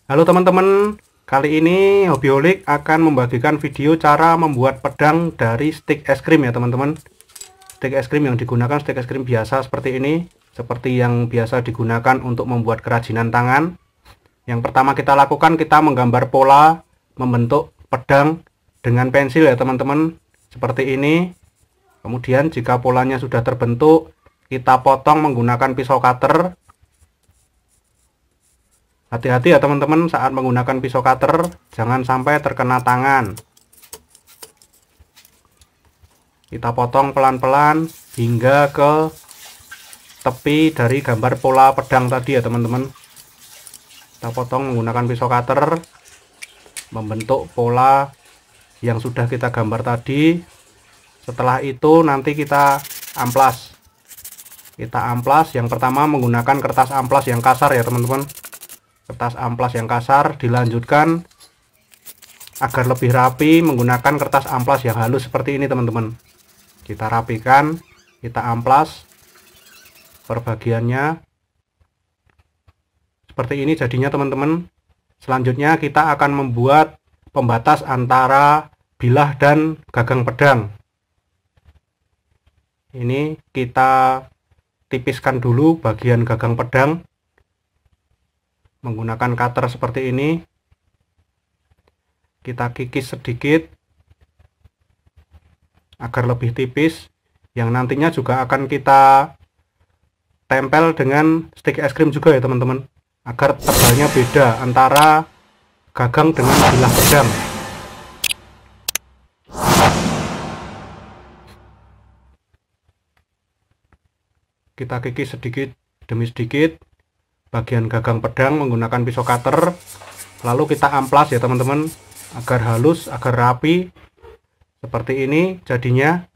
Halo teman-teman, kali ini Hobbyholic akan membagikan video cara membuat pedang dari stik es krim ya teman-teman. Stik es krim yang digunakan stik es krim biasa seperti ini, seperti yang biasa digunakan untuk membuat kerajinan tangan. Yang pertama kita lakukan, kita menggambar pola membentuk pedang dengan pensil ya teman-teman, seperti ini. Kemudian jika polanya sudah terbentuk, kita potong menggunakan pisau cutter. Hati-hati ya teman-teman saat menggunakan pisau cutter, jangan sampai terkena tangan. Kita potong pelan-pelan hingga ke tepi dari gambar pola pedang tadi ya teman-teman. Kita potong menggunakan pisau cutter, membentuk pola yang sudah kita gambar tadi. Setelah itu nanti kita amplas. Kita amplas, yang pertama menggunakan kertas amplas yang kasar ya teman-teman. Kertas amplas yang kasar, dilanjutkan agar lebih rapi menggunakan kertas amplas yang halus seperti ini teman-teman. Kita rapikan, kita amplas per bagiannya seperti ini jadinya teman-teman. Selanjutnya kita akan membuat pembatas antara bilah dan gagang pedang. Ini kita tipiskan dulu bagian gagang pedang menggunakan cutter seperti ini. Kita kikis sedikit agar lebih tipis, yang nantinya juga akan kita tempel dengan stik es krim juga ya teman-teman, agar tebalnya beda antara gagang dengan bilah pedang. Kita kikis sedikit demi sedikit bagian gagang pedang menggunakan pisau cutter, lalu kita amplas ya teman-teman agar halus, agar rapi seperti ini jadinya.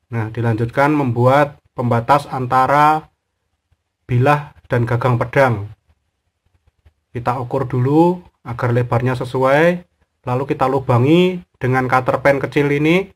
Nah, dilanjutkan membuat pembatas antara bilah dan gagang pedang. Kita ukur dulu agar lebarnya sesuai, lalu kita lubangi dengan cutter pen kecil ini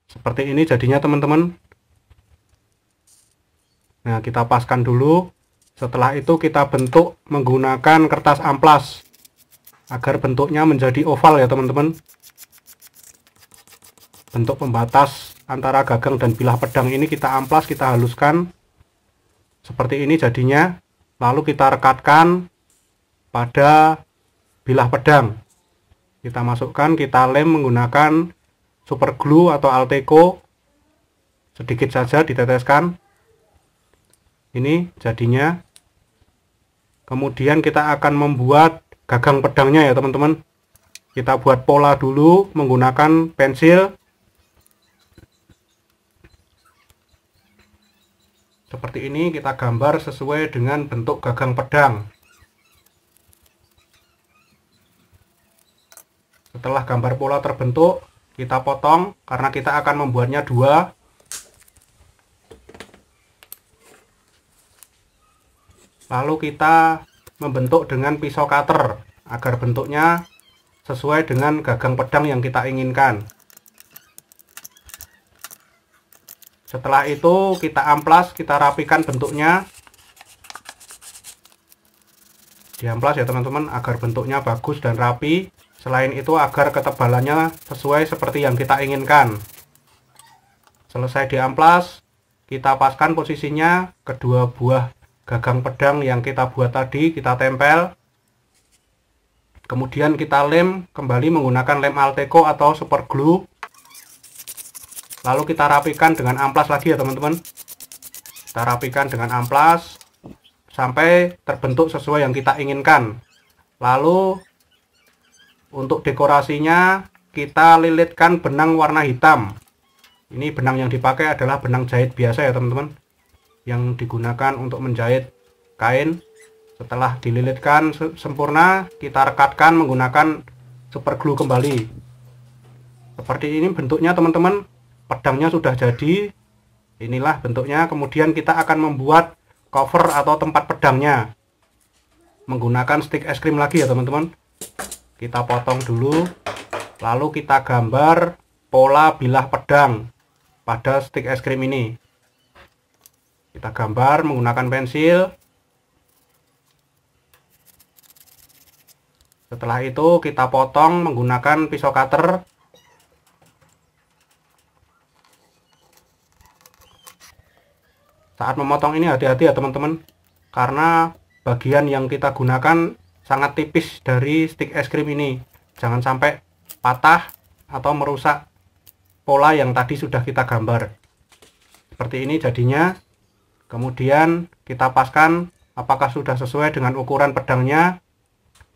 seperti ini jadinya teman-teman. Nah, kita paskan dulu. Setelah itu kita bentuk menggunakan kertas amplas agar bentuknya menjadi oval ya teman-teman. Bentuk pembatas antara gagang dan bilah pedang ini kita amplas, kita haluskan seperti ini jadinya. Lalu kita rekatkan pada bilah pedang. Kita masukkan, kita lem menggunakan super glue atau Alteco. Sedikit saja diteteskan. Ini jadinya. Kemudian kita akan membuat gagang pedangnya ya teman-teman. Kita buat pola dulu menggunakan pensil seperti ini. Kita gambar sesuai dengan bentuk gagang pedang. Setelah gambar pola terbentuk, kita potong karena kita akan membuatnya dua. Lalu kita membentuk dengan pisau cutter agar bentuknya sesuai dengan gagang pedang yang kita inginkan. Setelah itu kita amplas, kita rapikan bentuknya. Diamplas ya teman-teman agar bentuknya bagus dan rapi. Selain itu agar ketebalannya sesuai seperti yang kita inginkan. Selesai diamplas, kita paskan posisinya kedua buah gagang pedang yang kita buat tadi, kita tempel. Kemudian kita lem kembali menggunakan lem Alteco atau super glue. Lalu kita rapikan dengan amplas lagi ya teman-teman. Kita rapikan dengan amplas sampai terbentuk sesuai yang kita inginkan. Lalu untuk dekorasinya kita lilitkan benang warna hitam. Ini benang yang dipakai adalah benang jahit biasa ya teman-teman, yang digunakan untuk menjahit kain. Setelah dililitkan sempurna, kita rekatkan menggunakan super glue kembali. Seperti ini bentuknya teman-teman. Pedangnya sudah jadi. Inilah bentuknya. Kemudian kita akan membuat cover atau tempat pedangnya menggunakan stik es krim lagi ya teman-teman. Kita potong dulu, lalu kita gambar pola bilah pedang pada stik es krim ini. Kita gambar menggunakan pensil. Setelah itu kita potong menggunakan pisau cutter. Saat memotong ini hati-hati ya teman-teman, karena bagian yang kita gunakan sangat tipis dari stik es krim ini. Jangan sampai patah atau merusak pola yang tadi sudah kita gambar. Seperti ini jadinya. Kemudian kita paskan apakah sudah sesuai dengan ukuran pedangnya.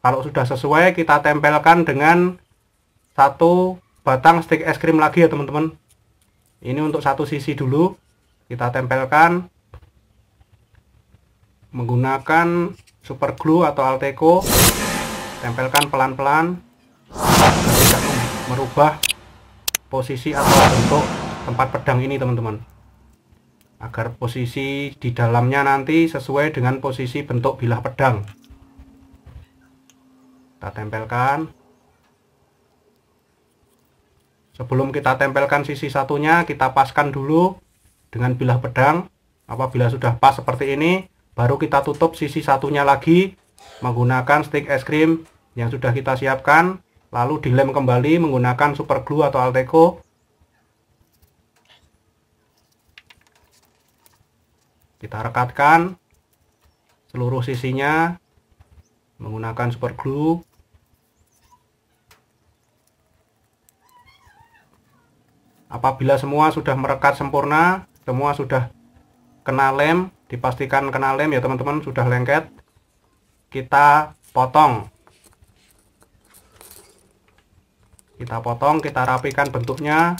Kalau sudah sesuai, kita tempelkan dengan satu batang stik es krim lagi ya teman-teman. Ini untuk satu sisi dulu. Kita tempelkan menggunakan super glue atau Alteco. Tempelkan pelan-pelan agar tidak merubah posisi atau bentuk tempat pedang ini teman-teman, agar posisi di dalamnya nanti sesuai dengan posisi bentuk bilah pedang. Kita tempelkan. Sebelum kita tempelkan sisi satunya, kita paskan dulu dengan bilah pedang. Apabila sudah pas seperti ini, baru kita tutup sisi satunya lagi menggunakan stik es krim yang sudah kita siapkan, lalu dilem kembali menggunakan super glue atau Alteco. Kita rekatkan seluruh sisinya menggunakan super glue. Apabila semua sudah merekat sempurna, semua sudah kena lem, dipastikan kena lem ya teman-teman, sudah lengket, kita potong. Kita rapikan bentuknya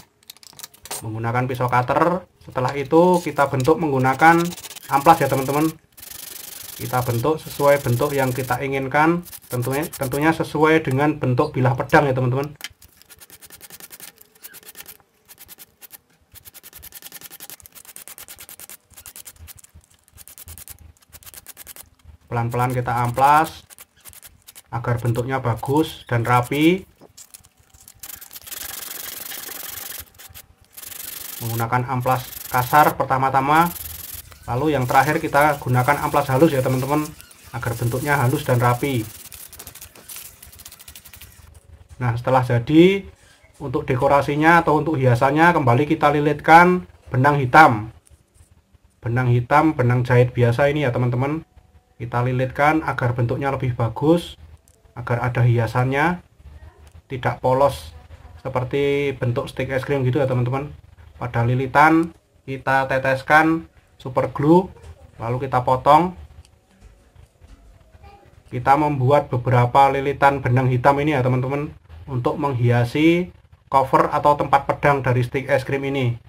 menggunakan pisau cutter. Setelah itu kita bentuk menggunakan amplas ya teman-teman. Kita bentuk sesuai bentuk yang kita inginkan, tentunya sesuai dengan bentuk bilah pedang ya teman-teman. Pelan-pelan kita amplas agar bentuknya bagus dan rapi. Menggunakan amplas kasar pertama-tama, lalu yang terakhir kita gunakan amplas halus ya teman-teman, agar bentuknya halus dan rapi. Nah, setelah jadi, untuk dekorasinya atau untuk hiasannya kembali kita lilitkan benang hitam. Benang hitam, benang jahit biasa ini ya teman-teman. Kita lilitkan agar bentuknya lebih bagus, agar ada hiasannya, tidak polos seperti bentuk stik es krim gitu ya teman-teman. Pada lilitan kita teteskan super glue, lalu kita potong. Kita membuat beberapa lilitan benang hitam ini ya teman-teman, untuk menghiasi cover atau tempat pedang dari stik es krim ini.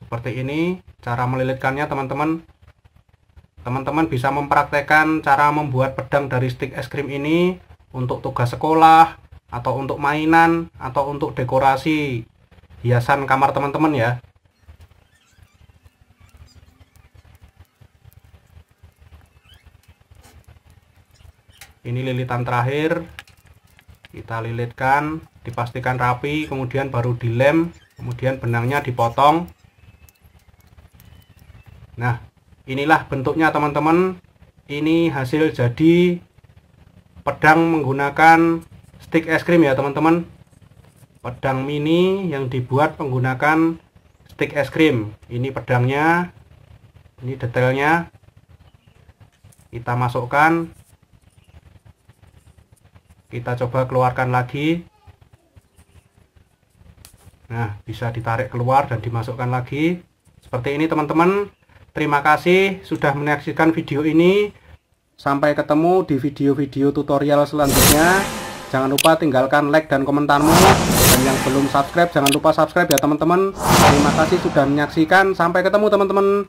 Seperti ini cara melilitkannya teman-teman. Teman-teman bisa mempraktekkan cara membuat pedang dari stik es krim ini untuk tugas sekolah, atau untuk mainan, atau untuk dekorasi hiasan kamar teman-teman ya. Ini lilitan terakhir, kita lilitkan, dipastikan rapi, kemudian baru dilem, kemudian benangnya dipotong. Nah, inilah bentuknya teman-teman. Ini hasil jadi pedang menggunakan stik es krim ya teman-teman. Pedang mini yang dibuat menggunakan stik es krim. Ini pedangnya, ini detailnya. Kita masukkan, kita coba keluarkan lagi. Nah, bisa ditarik keluar dan dimasukkan lagi seperti ini teman-teman. Terima kasih sudah menyaksikan video ini. Sampai ketemu di video-video tutorial selanjutnya. Jangan lupa tinggalkan like dan komentarmu. Dan yang belum subscribe, jangan lupa subscribe ya teman-teman. Terima kasih sudah menyaksikan. Sampai ketemu teman-teman.